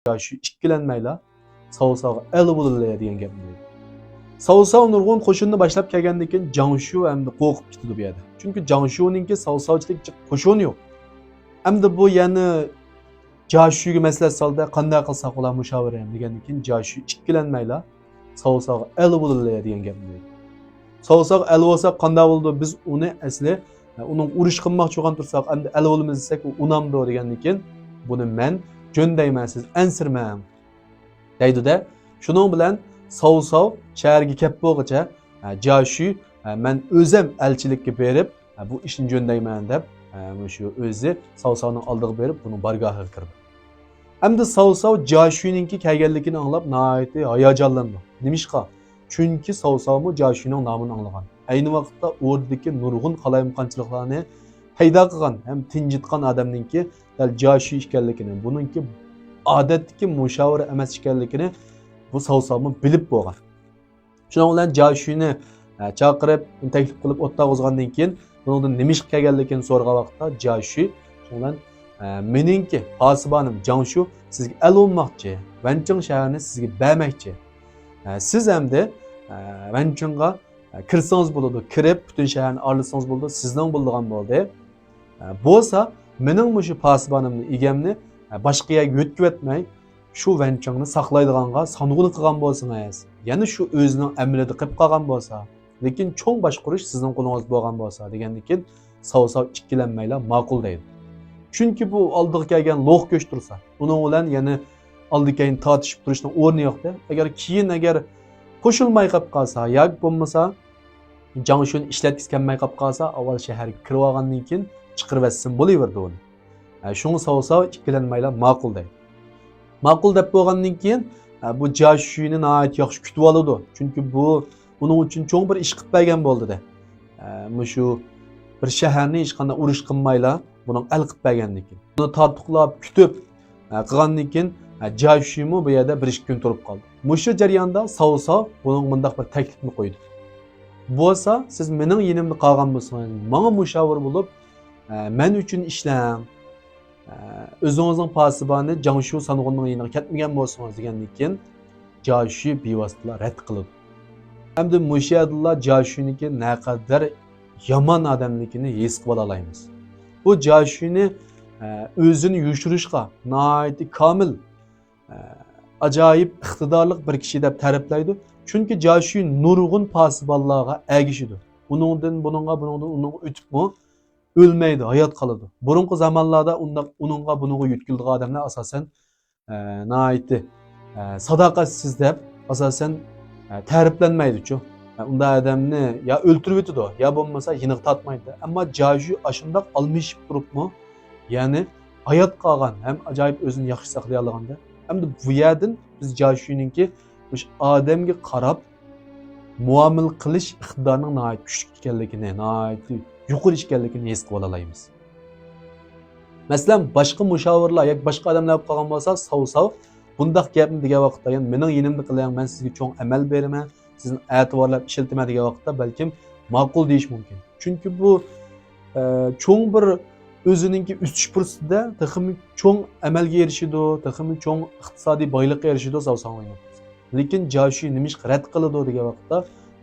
shu ikkilanmaylar Savusaga el bo'ladilar degan gapni deydi. Savsav nurg'un qo'shinni boshlab kelgandan keyin Jangshu endi qo'rqib ketdi bu yerda. Chunki Jangshuninki savsavchilik qo'shini yo'q. Endi bu yana Jashuga maslahat soldi, qanday qilsak ular mushavira ham degandan keyin Jashu ikkilanmaylar Savusaga el bo'ladilar degan gapni deydi. Savsav el bo'lsa qanday bo'ldi? Biz uni asli uning urush qilmoqchi bo'lgan tursak, endi el bo'lamiz desak, u unamdi degandan keyin buni men jo'ndayman, siz ansirman deydi-da. Shuning bilan Savsav shaharga kelib bo'lguncha Jashu men o'zim elchilikka berib bu ishni jo'ndayman deb shu o'zi Savsavning oldiga berib buni bargohiga kirdi. Endi Savsav Jashuninki kelganligini anglab nihoyat hayajonlandi. Nimishqa? Chunki Savsavmi Jashuning nomini anglagan. Ayni vaqtda o'rdagi nurg'un qalayimqonchiliklarni paydo qilgan ham tinjitgan odamninki Jashu ekanligini, buningki odatdagi mushavir emas ekanligini bu Savsavmi bilib bo'lgan. Shuning bilan Jashuni chaqirib, taklif qilib o'tda o'zgandan keyin buningdan nima ish kelganligini so'ragan vaqtda Jashu shundan meningki pasibanim Jangshu sizga el olmoqchi, Vancheng shaharini sizga bermoqchi. Siz hamda Vanchengga kirsangiz bo'ladi, kirib butun shaharni olsangiz bo'ladi, sizning bo'ladigan bo'ldi. Bo'lsa, mening shu pasibanimni, egamni boshqa yerga yo'tkib etmay, shu Vanchengni saqlaydiganga sanog'ini qilgan bo'lsangiz, ya'ni shu o'zining amrida qilib qolgan bo'lsa, lekin cho'ng boshqarish sizning qo'lingizda bo'lgan bo'lsa degandan keyin Savsav ikkilanmaylar ma'qul deydi. Chunki bu oldiga kelgan lo'q go'sht tursa, uning bilan yana oldiga keyin tortishib turishning o'rni yo'q-da. Agar qo'shilmay qolib qolsa, yoki bo'lmasa Jangshuni ishlatgisi kelmay qolib qolsa, avval shaharga kirib olgandan keyin chiqarib etsin bo'laverdi uni. Shuni Savsav ikkilanmaylar ma'qul deydi. Ma'qul deb bo'lgandan keyin bu Jashuni nihoyat yaxshi kutib oladi. Chunki bu uning uchun cho'ng bir ish qilib bergan bo'ldi-da. Shu bir shaharni hech qanday urush qilmaylar, buning el qilib bergandan keyin. Buni tortiqlab kutib qilgandan keyin Jashumu bu yerda 1-2 kun turib qoldi. Mushu jarayonda Savsav buning bunday bir taklifni qo'ydi. Bo'lsa, siz mening yenimda qolgan bo'lsangiz, menga mushavir bo'lib, men uchun ishlang. O'zingizning pasibani Jangshu sanog'ining yeniga ketmagan bo'lsangiz degandan keyin Jashu bevosita rad qildi. Endi mushadillar Jashuniki naqadar yomon odamligini his qila olamiz. Bu Jashuni o'zini yushirishga nihoyat komil, ajoyib iqtidorli bir kishi deb ta'riflaydi. Chunki Jashu nurg'un pasiballarga agishidi. Buningdan uning o'tibmi o'lmaydi, hayot qoladi. Burungi zamonlarda uningga buningga yutkildigan odamlar asosan nihoyat sadoqatsiz deb asosan ta'riflanmaydi-ku. Unda odamni ya o'ltirib o'tadi, ya bo'lmasa yiniq tatmaydi. Ammo Jashu ashundoq almishib turibmi, ya'ni hayot qolgan, ham ajoyib o'zini yaxshi saqlay olganda. Endi bu yerdan biz Jashuninki o'sha odamga qarab muomala qilish iqtidorining nihoyat kuchli ekanligini, nihoyat yuqori ekanligini his qila olamiz. Masalan, boshqa mushavirlar yoki boshqa odamlar qolgan bo'lsa, Savsav bundaq gapni degan vaqtda, ya'ni mening yenimda qiling, men sizga cho'ng amal beraman, sizni e'tiborlab ishiltiman degan vaqtda balkim ma'qul deyish mumkin. Chunki bu cho'ng bir o'zininki o'sish fursatida taxmin cho'ng amalga erishidi, taxmin cho'ng iqtisodiy boylikka erishidi Savsavning. Lekin Jashu nima ish rad qiladi degan vaqtda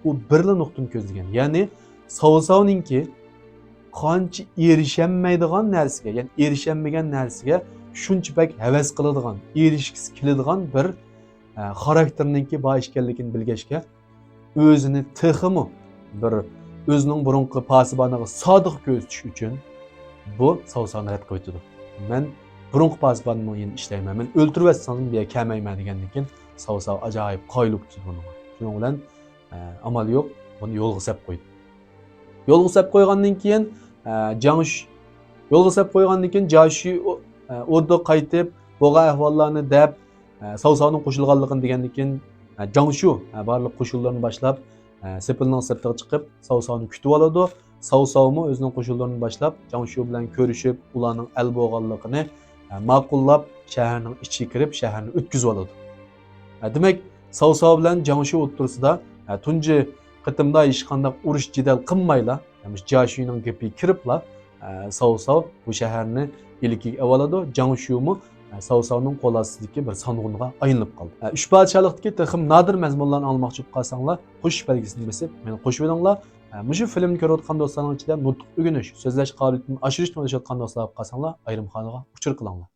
u birla nuqtani ko'zlagan. Ya'ni Savsavninki qancha erishamaydigan narsaga, ya'ni erishamaydigan narsaga shuncha bak havas qiladigan, erishgisi keladigan bir xarakterninki bor ekanligini bilgachga o'zini texmi bir o'zining burunqi pasiboniga sodiq ko'rsatish uchun bu Savsavni rad qo'ydi. Men burunqi pasibonimni endi ishlayman. Men o'ltirib etsangiz bu yerga kelmayman degandan keyin Savsav ajoyib qoyilib ketdi bunga. Shuning bilan amal yo'q, buni yo'lga solib qo'ydi. Yo'lga solib qo'ygandan keyin Jashu o'rda qaytib bo'lgan ahvollarni deb Savsavning qo'shilganligini degandan keyin Jangshu barliq qo'shinlarni boshlab sepilning sirtiga chiqib Savsavni kutib oladi. Savsavmi o'zining qo'shinlarini boshlab Jangshu bilan ko'rishib, ularning el bo'lganligini ma'qullab shaharning ichiga kirib, shaharni o'tkazib oladi. Demak, Savsav bilan Jangshu o'rtasida tunji qitimda hech qanday urush jidal qilmaylar. Jashuning gapiga kiriblar. Savsav bu shaharni ilkiga oladi. Jangshu'mi Savsavning qo'l ostidagi bir song'unga aylanib qoldi. Uch podshohlikdagi texim nodir mazmunlarni olmoqchi bo'lib qolsanglar, qo'shish belgisini bosib, meni qo'shib edinglar. Mushu filmni ko'rayotgan do'stlarning ichida nutq o'rganish, so'zlash qobiliyatini oshirishni o'ylashayotgan do'stlar bo'lib qolsanglar, ayrimxonaga uchur qilinglar.